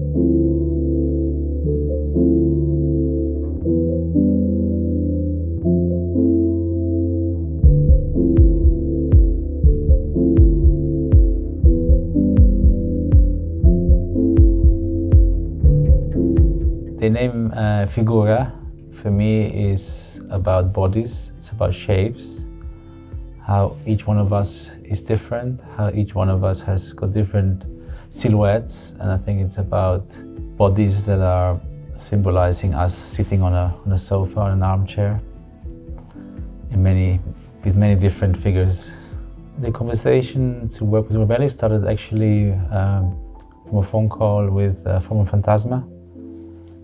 The name Figura for me is about bodies, it's about shapes, how each one of us is different, how each one of us has got different silhouettes, and I think it's about bodies that are symbolizing us sitting on a sofa, on an armchair, with many different figures. The conversation to work with Rubelli started actually from a phone call with former Fantasma.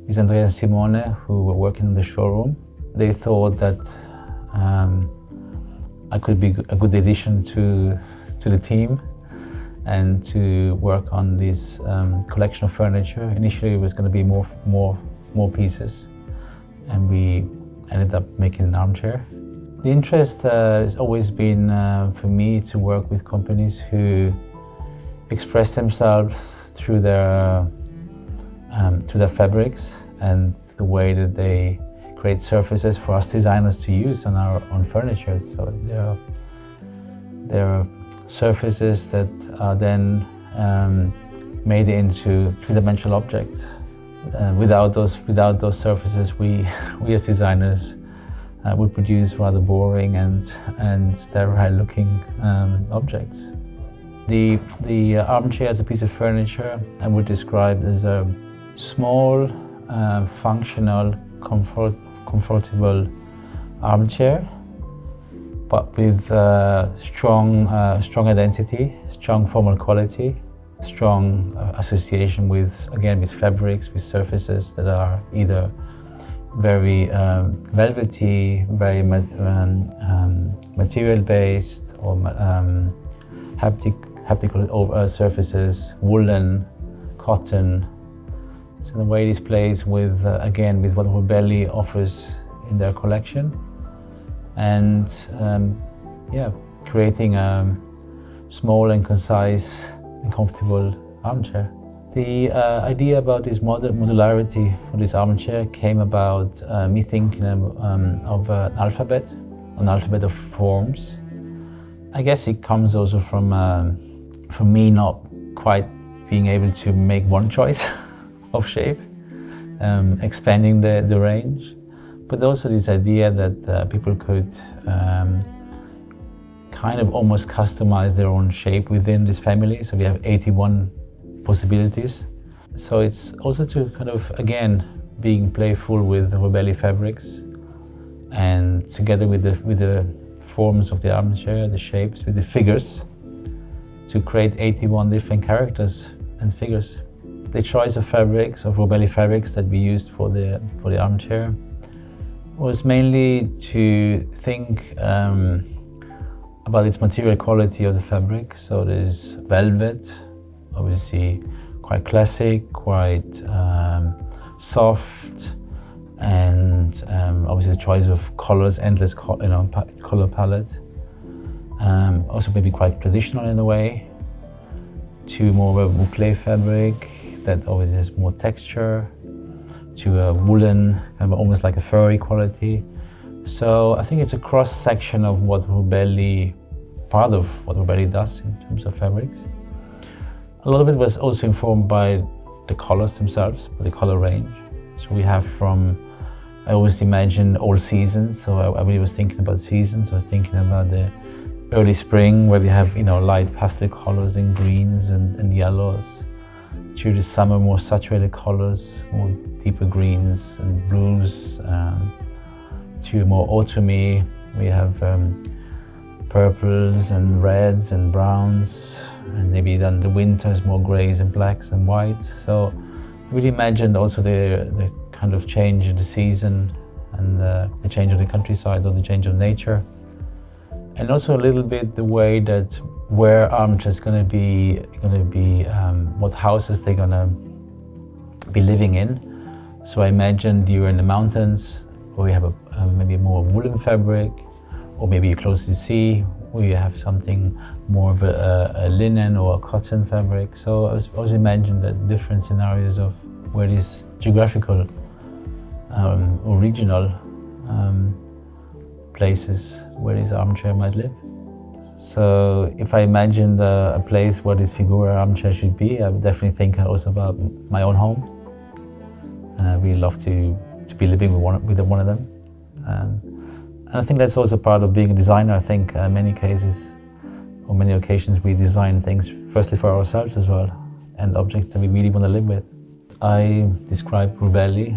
Is Andrea and Simone, who were working in the showroom. They thought that I could be a good addition to the team and to work on this collection of furniture. Initially it was going to be more pieces, and we ended up making an armchair. The interest has always been for me to work with companies who express themselves through their fabrics and the way that they create surfaces for us designers to use on our own furniture. So there are surfaces that are then made into three-dimensional objects. Without those surfaces, we as designers would produce rather boring and sterile-looking objects. The armchair as a piece of furniture I would describe as a small, functional, comfortable armchair, but with strong identity, strong formal quality, strong association with fabrics, with surfaces that are either very velvety, very material-based, or haptical surfaces, woolen, cotton. So the way this plays with what Rubelli offers in their collection, and creating a small and concise and comfortable armchair. The idea about this modularity for this armchair came about me thinking of an alphabet of forms. I guess it comes also from me not quite being able to make one choice of shape, expanding the range, but also this idea that people could kind of almost customize their own shape within this family. So we have 81 possibilities. So it's also to kind of, again, being playful with Rubelli fabrics, and together with the forms of the armchair, the shapes, with the figures, to create 81 different characters and figures. The choice of fabrics, of Rubelli fabrics that we used for the armchair, was mainly to think about its material quality of the fabric. So there's velvet, obviously quite classic, quite soft, and obviously the choice of colors, endless color palette. Also maybe quite traditional in a way, to more of a boucle fabric that always has more texture, to a woolen, kind of almost like a furry quality. So I think it's a cross-section of part of what Rubelli does in terms of fabrics. A lot of it was also informed by the colors themselves, by the color range. So we have I always imagine all seasons, so I really was thinking about seasons. I was thinking about the early spring, where we have light pastel colors and greens and yellows. Through the summer, more saturated colors, more deeper greens and blues. To more autumny, we have purples and reds and browns, and maybe then the winters more grays and blacks and whites. So I really imagined also the kind of change in the season, and the change of the countryside, or the change of nature, and also a little bit the way that where armchairs going to be, what houses they're going to be living in. So I imagined you're in the mountains, where we have maybe more woolen fabric, or maybe you're close to the sea, we have something more of a linen or a cotton fabric. So I was imagining the different scenarios of where these geographical or regional places where this armchair might live. So if I imagined a place where this Figura armchair should be, I would definitely think also about my own home. And I'd really love to be living with one of them. And I think that's also part of being a designer. I think in many cases, or many occasions, we design things firstly for ourselves as well, and objects that we really want to live with. I describe Rubelli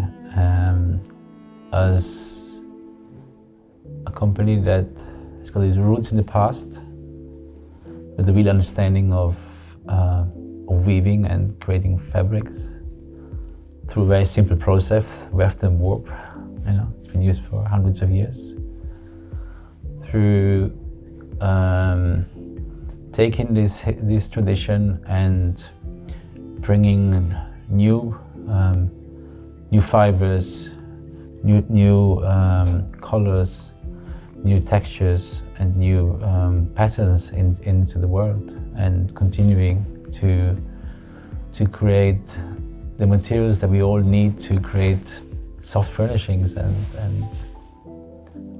as a company that has got its roots in the past, with a real understanding of weaving and creating fabrics through a very simple process, weft and warp. You know, it's been used for hundreds of years. Through taking this tradition and bringing new fibers, new colors, new textures, and new patterns into the world, and continuing to create the materials that we all need to create soft furnishings and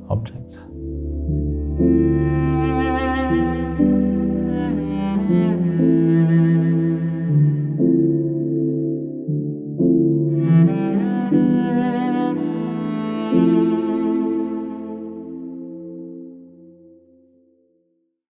objects.